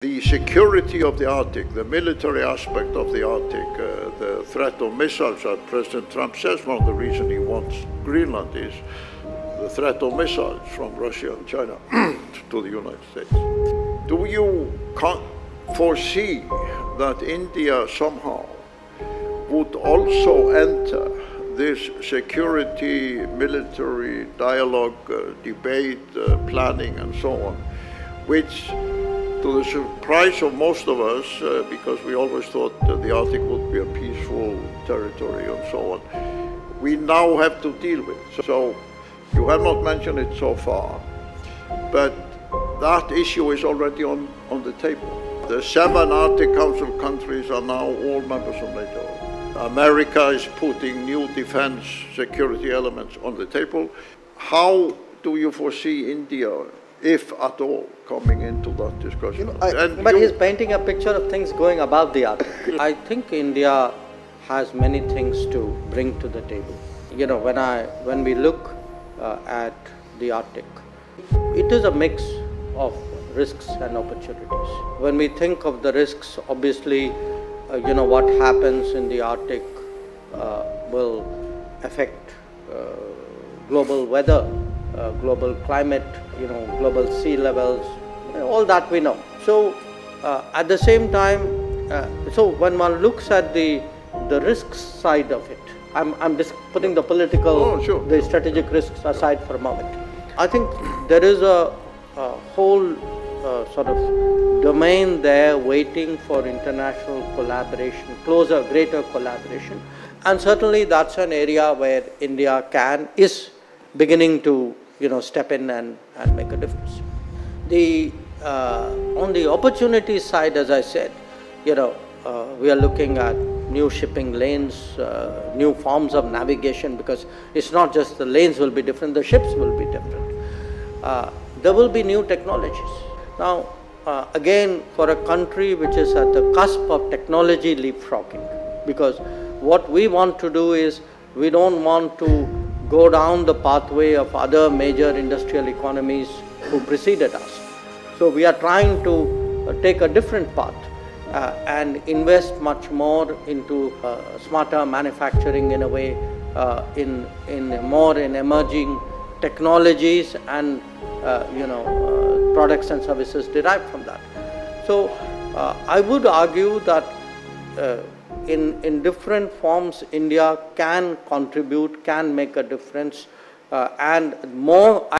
The security of the Arctic, the military aspect of the Arctic, the threat of missiles that President Trump says one of the reasons he wants Greenland is the threat of missiles from Russia and China to the United States. Do you foresee that India somehow would also enter this security, military dialogue, debate, planning and so on, which to the surprise of most of us, because we always thought that the Arctic would be a peaceful territory and so on, we now have to deal with. So you have not mentioned it so far, but that issue is already on the table. The 7 Arctic Council countries are now all members of NATO. America is putting new defense security elements on the table. How do you foresee India, if at all, coming into that discussion? But he's painting a picture of things going above the Arctic. I think India has many things to bring to the table. You know, when we look at the Arctic, it is a mix of risks and opportunities. When we think of the risks, obviously, what happens in the Arctic will affect global weather, global climate, global sea levels, all that we know. So at the same time, so when one looks at the risk side of it, I'm just putting the political, the strategic risks aside for a moment. I think there is a whole sort of domain there waiting for international collaboration, closer, greater collaboration. And certainly that's an area where India is beginning to step in and make a difference. On the opportunity side, as I said, we are looking at new shipping lanes, new forms of navigation, because it's not just the lanes will be different, the ships will be different. There will be new technologies. Now, again, for a country which is at the cusp of technology leapfrogging, because what we want to do is, we don't want to go down the pathway of other major industrial economies who preceded us. So we are trying to take a different path and invest much more into smarter manufacturing in a way, more in emerging technologies and products and services derived from that. So I would argue that in different forms, India can contribute, can make a difference, and more